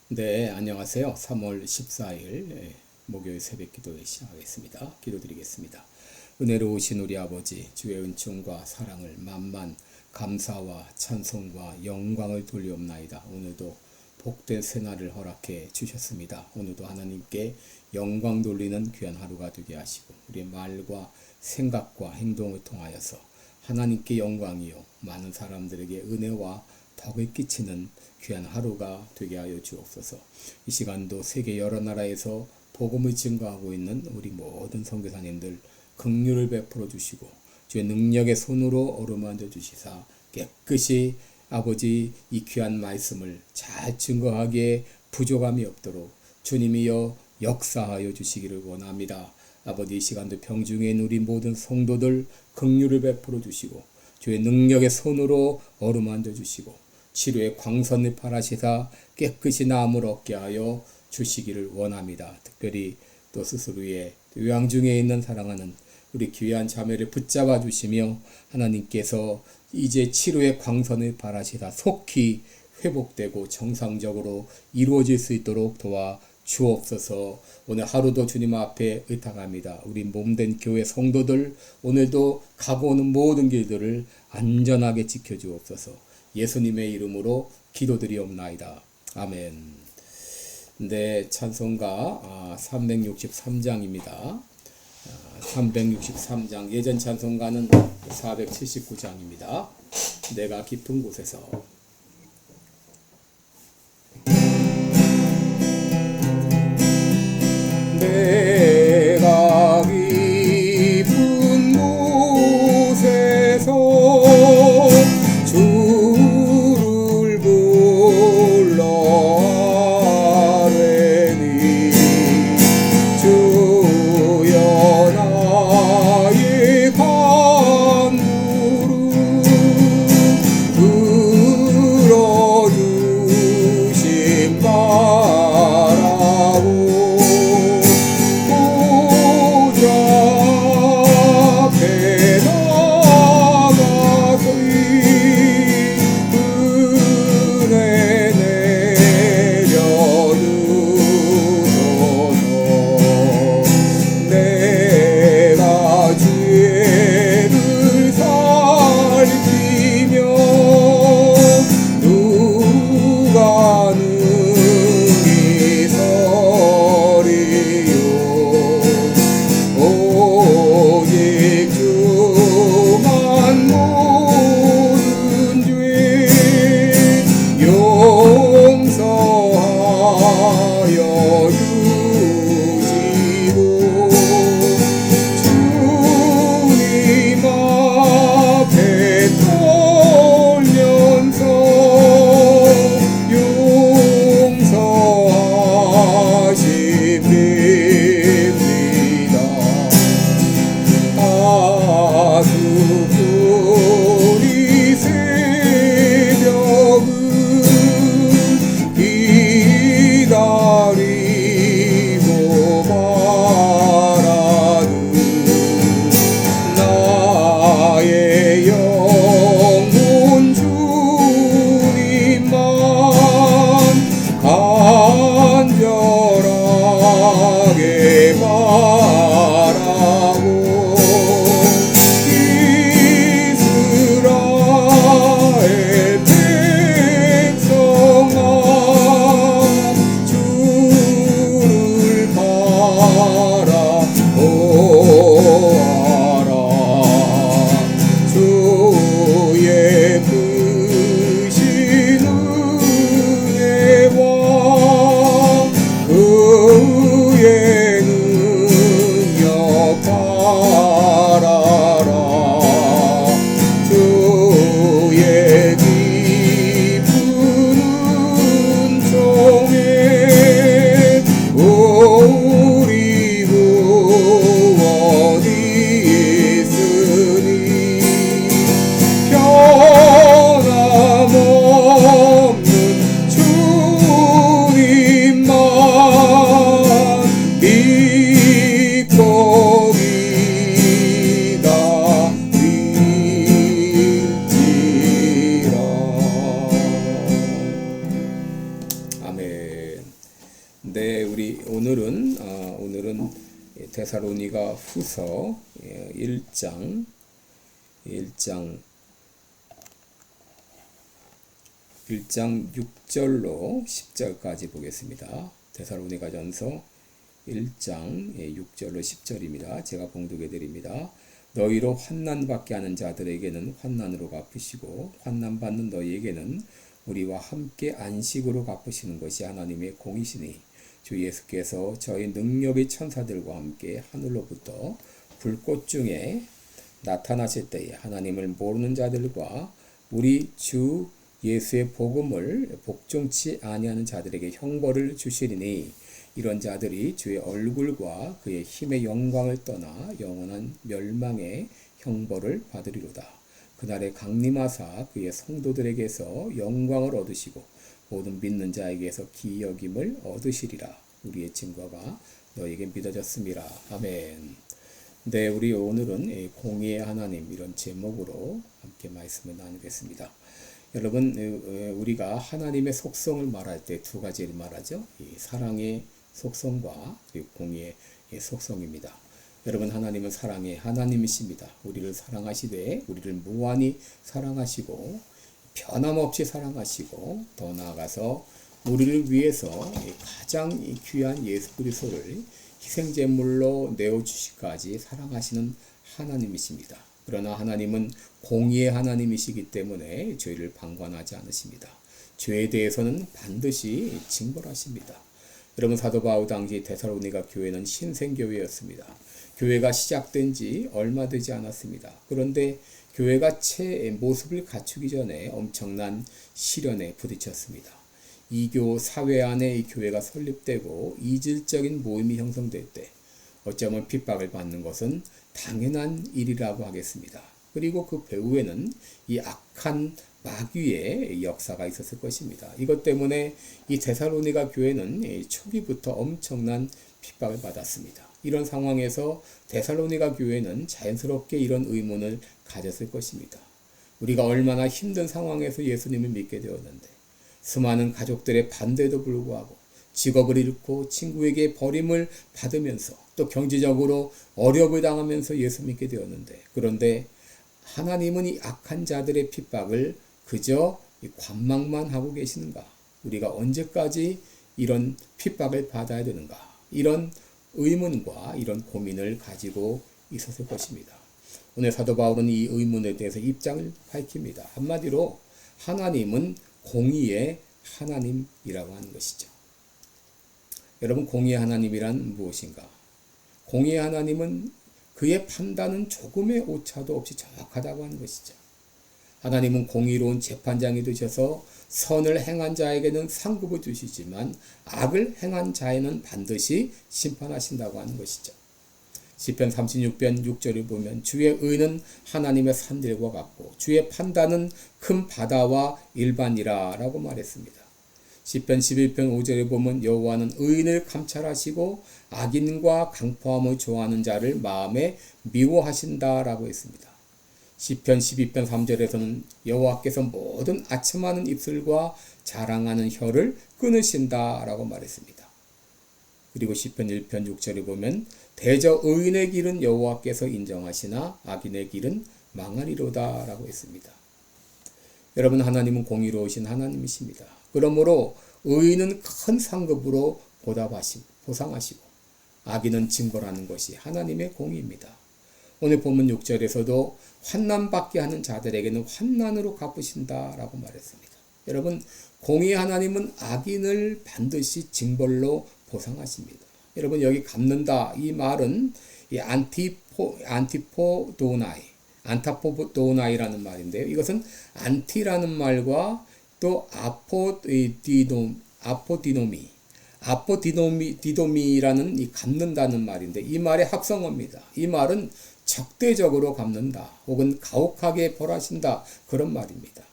네, 안녕하세요. 3월 14일 목요일 새벽 기도 시작하겠습니다. 기도드리겠습니다. 은혜로우신 우리 아버지, 주의 은총과 사랑을 만만 감사와 찬송과 영광을 돌리옵나이다. 오늘도 복된 새날을 허락해 주셨습니다. 오늘도 하나님께 영광 돌리는 귀한 하루가 되게 하시고 우리의 말과 생각과 행동을 통하여서 하나님께 영광이요 많은 사람들에게 은혜와 덕을 끼치는 귀한 하루가 되게 하여 주옵소서. 이 시간도 세계 여러 나라에서 복음을 증거하고 있는 우리 모든 선교사님들 긍휼을 베풀어 주시고 주의 능력의 손으로 어루만져 주시사 깨끗이 아버지 이 귀한 말씀을 잘 증거하기에 부족함이 없도록 주님이여 역사하여 주시기를 원합니다. 아버지 이 시간도 병중에 있는 우리 모든 성도들 긍휼을 베풀어 주시고 주의 능력의 손으로 어루만져 주시고 치료의 광선을 발하시사 깨끗이 나음을 얻게 하여 주시기를 원합니다. 특별히 또 스스로의 요양 중에 있는 사랑하는 우리 귀한 자매를 붙잡아 주시며 하나님께서 이제 치료의 광선을 발하시사 속히 회복되고 정상적으로 이루어질 수 있도록 도와 주옵소서. 오늘 하루도 주님 앞에 의탁합니다. 우리 몸된 교회 성도들 오늘도 가고 오는 모든 길들을 안전하게 지켜주옵소서. 예수님의 이름으로 기도드리옵나이다. 아멘. 네, 찬송가 363장입니다. 363장 예전 찬송가는 479장입니다. 내가 깊은 곳에서 내가 깊은 곳에서 주를 불러아뢰니 주여 나의 간구를 네, 우리 오늘은 데살로니가 후서 1장 6절로 10절까지 보겠습니다. 데살로니가 전서 1장 6절로 10절입니다. 제가 봉독해 드립니다. 너희로 환난받게 하는 자들에게는 환난으로 갚으시고 환난받는 너희에게는 우리와 함께 안식으로 갚으시는 것이 하나님의 공이시니 주 예수께서 저희 능력의 천사들과 함께 하늘로부터 불꽃 중에 나타나실 때에 하나님을 모르는 자들과 우리 주 예수의 복음을 복종치 아니하는 자들에게 형벌을 주시리니 이런 자들이 주의 얼굴과 그의 힘의 영광을 떠나 영원한 멸망의 형벌을 받으리로다. 그날에 강림하사 그의 성도들에게서 영광을 얻으시고 모든 믿는 자에게서 기여김을 얻으시리라. 우리의 증거가 너에게 믿어졌음이라. 아멘. 네, 우리 오늘은 공의의 하나님 이런 제목으로 함께 말씀을 나누겠습니다. 여러분, 우리가 하나님의 속성을 말할 때 두 가지를 말하죠. 이 사랑의 속성과 그리고 공의의 속성입니다. 여러분, 하나님은 사랑의 하나님이십니다. 우리를 사랑하시되 우리를 무한히 사랑하시고 변함없이 사랑하시고 더 나아가서 우리를 위해서 가장 귀한 예수 그리스도를 희생제물로 내어주시기까지 사랑하시는 하나님이십니다. 그러나 하나님은 공의의 하나님이시기 때문에 죄를 방관하지 않으십니다. 죄에 대해서는 반드시 징벌하십니다. 여러분, 사도 바울 당시 데살로니가 교회는 신생교회였습니다. 교회가 시작된 지 얼마 되지 않았습니다. 그런데 교회가 채 모습을 갖추기 전에 엄청난 시련에 부딪혔습니다. 이교 사회 안에 이 교회가 설립되고 이질적인 모임이 형성될 때 어쩌면 핍박을 받는 것은 당연한 일이라고 하겠습니다. 그리고 그 배후에는 이 악한 마귀의 역사가 있었을 것입니다. 이것 때문에 이 데살로니가 교회는 초기부터 엄청난 핍박을 받았습니다. 이런 상황에서 데살로니가 교회는 자연스럽게 이런 의문을 가졌을 것입니다. 우리가 얼마나 힘든 상황에서 예수님을 믿게 되었는데 수많은 가족들의 반대에도 불구하고 직업을 잃고 친구에게 버림을 받으면서 또 경제적으로 어려움을 당하면서 예수 믿게 되었는데 그런데 하나님은 이 악한 자들의 핍박을 그저 관망만 하고 계시는가? 우리가 언제까지 이런 핍박을 받아야 되는가? 이런 의문과 이런 고민을 가지고 있었을 것입니다. 오늘 사도 바울은 이 의문에 대해서 입장을 밝힙니다. 한마디로 하나님은 공의의 하나님이라고 하는 것이죠. 여러분, 공의의 하나님이란 무엇인가? 공의의 하나님은 그의 판단은 조금의 오차도 없이 정확하다고 하는 것이죠. 하나님은 공의로운 재판장이 되셔서 선을 행한 자에게는 상급을 주시지만 악을 행한 자에는 반드시 심판하신다고 하는 것이죠. 시편 36편 6절을 보면 주의 의는 하나님의 산들과 같고 주의 판단은 큰 바다와 일반이라 라고 말했습니다. 시편 11편 5절에 보면 여호와는 의인을 감찰하시고 악인과 강포함을 좋아하는 자를 마음에 미워하신다라고 했습니다. 시편 12편 3절에서는 여호와께서 모든 아첨하는 입술과 자랑하는 혀를 끊으신다라고 말했습니다. 그리고 시편 1편 6절에 보면 대저 의인의 길은 여호와께서 인정하시나 악인의 길은 망하리로다라고 했습니다. 여러분, 하나님은 공의로우신 하나님이십니다. 그러므로 의인은 큰 상급으로 보상하시고 악인은 징벌하는 것이 하나님의 공의입니다. 오늘 본문 6절에서도 환난받게 하는 자들에게는 환난으로 갚으신다라고 말했습니다. 여러분, 공의의 하나님은 악인을 반드시 징벌로 보상하십니다. 여러분, 여기 갚는다 이 말은 이 안타포도나이라는 말인데요. 이것은 안티라는 말과 또 아포디노미라는 이 갚는다는 말인데 이 말의 합성어입니다. 이 말은 적대적으로 갚는다 혹은 가혹하게 벌하신다 그런 말입니다.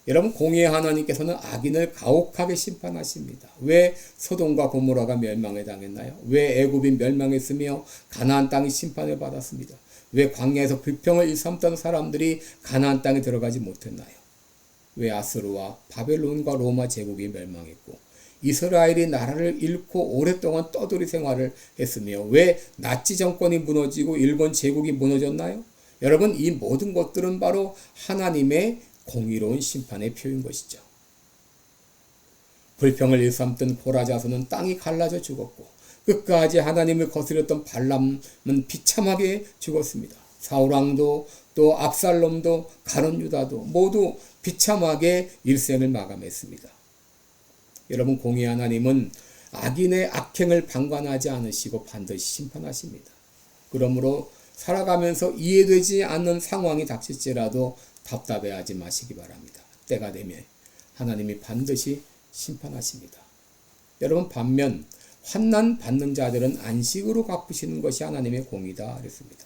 여러분, 공의의 하나님께서는 악인을 가혹하게 심판하십니다. 왜 소돔과 고모라가 멸망에 당했나요? 왜 애굽이 멸망했으며 가나안 땅이 심판을 받았습니다. 왜 광야에서 불평을 일삼던 사람들이 가나안 땅에 들어가지 못했나요? 왜 아스루와 바벨론과 로마 제국이 멸망했고 이스라엘이 나라를 잃고 오랫동안 떠돌이 생활을 했으며 왜 나치 정권이 무너지고 일본 제국이 무너졌나요? 여러분, 이 모든 것들은 바로 하나님의 공의로운 심판의 표인 것이죠. 불평을 일삼던 고라 자손은 땅이 갈라져 죽었고 끝까지 하나님을 거스렸던 발람은 비참하게 죽었습니다. 사울왕도 또 압살롬도 가룟 유다도 모두 비참하게 일생을 마감했습니다. 여러분, 공의 하나님은 악인의 악행을 방관하지 않으시고 반드시 심판하십니다. 그러므로 살아가면서 이해되지 않는 상황이 닥칠지라도 답답해하지 마시기 바랍니다. 때가 되면 하나님이 반드시 심판하십니다. 여러분, 반면 환난 받는 자들은 안식으로 갚으시는 것이 하나님의 공의다 그랬습니다.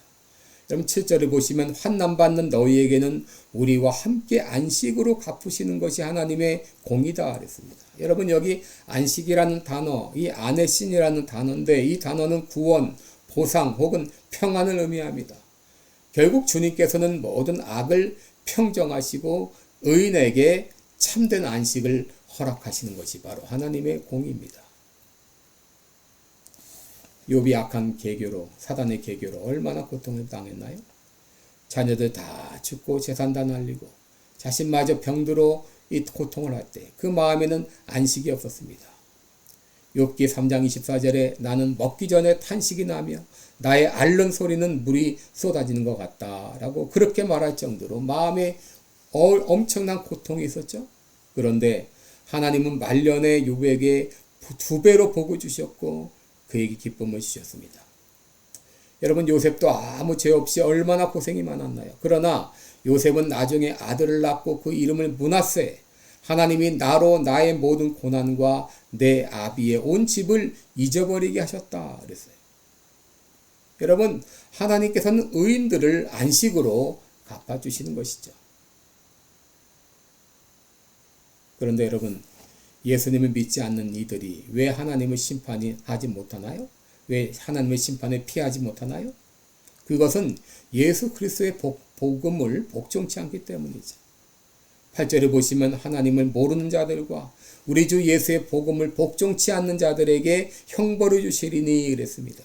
여러분, 7절을 보시면 환난 받는 너희에게는 우리와 함께 안식으로 갚으시는 것이 하나님의 공의다 그랬습니다. 여러분, 여기 안식이라는 단어, 이 아네신이라는 단어인데 이 단어는 구원, 보상 혹은 평안을 의미합니다. 결국 주님께서는 모든 악을 평정하시고 의인에게 참된 안식을 허락하시는 것이 바로 하나님의 공의입니다. 욥이 악한 계교로, 사단의 계교로 얼마나 고통을 당했나요? 자녀들 다 죽고 재산 다 날리고 자신마저 병들어 이 고통을 할 때 그 마음에는 안식이 없었습니다. 욥기 3장 24절에 나는 먹기 전에 탄식이 나며 나의 앓는 소리는 물이 쏟아지는 것 같다라고 그렇게 말할 정도로 마음에 엄청난 고통이 있었죠. 그런데 하나님은 말년에 욥에게 2배로 복을 주셨고 그에게 기쁨을 주셨습니다. 여러분, 요셉도 아무 죄 없이 얼마나 고생이 많았나요? 그러나 요셉은 나중에 아들을 낳고 그 이름을 므낫세, 하나님이 나로 나의 모든 고난과 내 아비의 온 집을 잊어버리게 하셨다 그랬어요. 여러분, 하나님께서는 의인들을 안식으로 갚아주시는 것이죠. 그런데 여러분, 예수님을 믿지 않는 이들이 왜 하나님을 심판하지 못하나요? 왜 하나님의 심판을 피하지 못하나요? 그것은 예수 그리스도의 복음을 복종치 않기 때문이죠. 8절을 보시면 하나님을 모르는 자들과 우리 주 예수의 복음을 복종치 않는 자들에게 형벌을 주시리니 그랬습니다.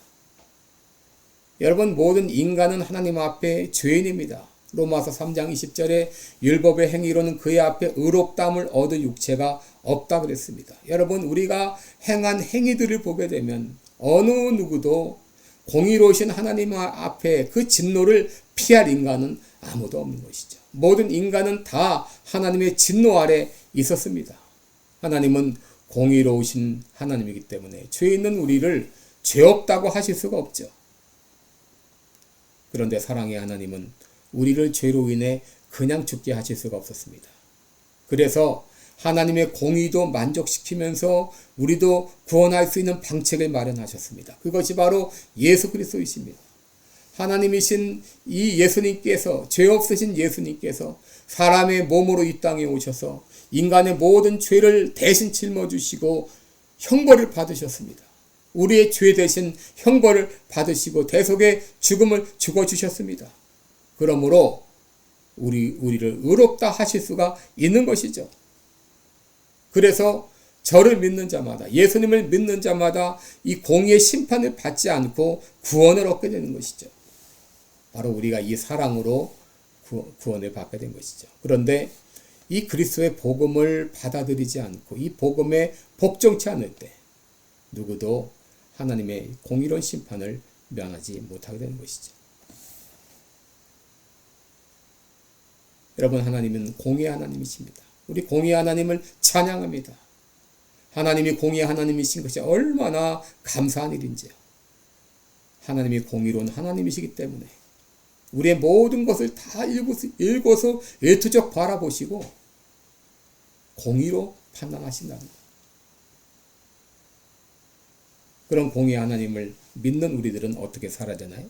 여러분, 모든 인간은 하나님 앞에 죄인입니다. 로마서 3장 20절에 율법의 행위로는 그의 앞에 의롭다함을 얻을 육체가 없다 그랬습니다. 여러분, 우리가 행한 행위들을 보게 되면 어느 누구도 공의로우신 하나님 앞에 그 진노를 피할 인간은 아무도 없는 것이죠. 모든 인간은 다 하나님의 진노 아래 있었습니다. 하나님은 공의로우신 하나님이기 때문에 죄 있는 우리를 죄 없다고 하실 수가 없죠. 그런데 사랑의 하나님은 우리를 죄로 인해 그냥 죽게 하실 수가 없었습니다. 그래서 하나님의 공의도 만족시키면서 우리도 구원할 수 있는 방책을 마련하셨습니다. 그것이 바로 예수 그리스도이십니다. 하나님이신 이 예수님께서, 죄 없으신 예수님께서 사람의 몸으로 이 땅에 오셔서 인간의 모든 죄를 대신 짊어지시고 형벌을 받으셨습니다. 우리의 죄 대신 형벌을 받으시고 대속의 죽음을 죽어주셨습니다. 그러므로 우리를 의롭다 하실 수가 있는 것이죠. 그래서 저를 믿는 자마다, 예수님을 믿는 자마다 이 공의의 심판을 받지 않고 구원을 얻게 되는 것이죠. 바로 우리가 이 사랑으로 구원을 받게 된 것이죠. 그런데 이 그리스도의 복음을 받아들이지 않고 이 복음에 복종치 않을 때 누구도 하나님의 공의로운 심판을 면하지 못하게 되는 것이죠. 여러분, 하나님은 공의의 하나님이십니다. 우리 공의의 하나님을 찬양합니다. 하나님이 공의의 하나님이신 것이 얼마나 감사한 일인지요. 하나님이 공의로운 하나님이시기 때문에 우리의 모든 것을 다 읽어서 일투적 바라보시고 공의로 판단하신답니다. 그런 공의의 하나님을 믿는 우리들은 어떻게 살아야 되나요?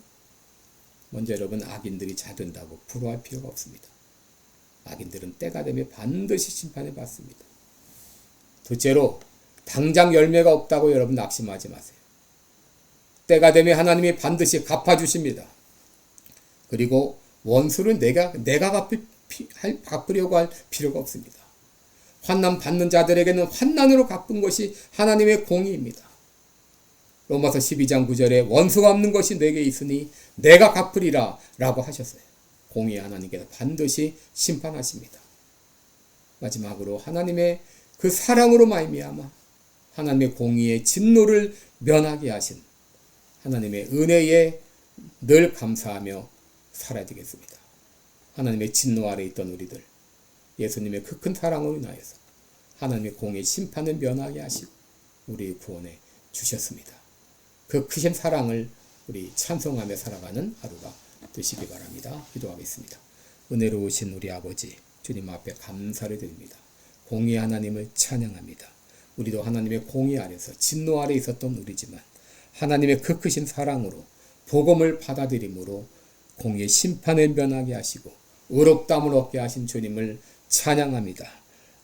먼저 여러분, 악인들이 자든다고 불화할 필요가 없습니다. 악인들은 때가 되면 반드시 심판을 받습니다. 둘째로, 당장 열매가 없다고 여러분 낙심하지 마세요. 때가 되면 하나님이 반드시 갚아주십니다. 그리고 원수를 내가 갚으려고 할 필요가 없습니다. 환난 받는 자들에게는 환난으로 갚은 것이 하나님의 공의입니다. 로마서 12장 9절에 원수가 없는 것이 내게 있으니 내가 갚으리라 라고 하셨어요. 공의 하나님께서 반드시 심판하십니다. 마지막으로 하나님의 그 사랑으로 말미암아 하나님의 공의의 진노를 면하게 하신 하나님의 은혜에 늘 감사하며 살아야 되겠습니다. 하나님의 진노 아래 있던 우리들, 예수님의 그 큰 사랑으로 인하여서 하나님의 공의 심판을 면하게 하시고 우리의 구원해 주셨습니다. 그 크신 사랑을 우리 찬송하며 살아가는 하루가 되시기 바랍니다. 기도하겠습니다. 은혜로우신 우리 아버지 주님 앞에 감사를 드립니다. 공의 하나님을 찬양합니다. 우리도 하나님의 공의 아래서 진노 아래 있었던 우리지만 하나님의 그 크신 사랑으로 복음을 받아들임으로 공의 심판을 면하게 하시고 의롭다함을 얻게 하신 주님을 찬양합니다.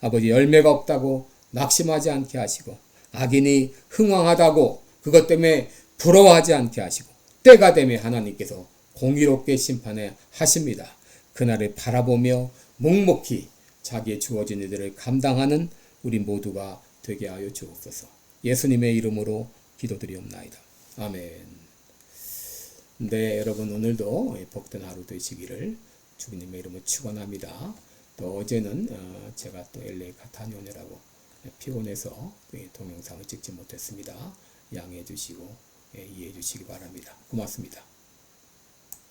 아버지 열매가 없다고 낙심하지 않게 하시고 악인이 흥왕하다고 그것 때문에 부러워하지 않게 하시고 때가 되면 하나님께서 공의롭게 심판해 하십니다. 그날을 바라보며 묵묵히 자기의 주어진 일들을 감당하는 우리 모두가 되게 하여 주옵소서. 예수님의 이름으로 기도드리옵나이다. 아멘. 네, 여러분 오늘도 복된 하루 되시기를 주님의 이름으로 축원합니다. 또 어제는 제가 또 LA 다녀오느라고 피곤해서 동영상을 찍지 못했습니다. 양해해 주시고 이해해 주시기 바랍니다. 고맙습니다.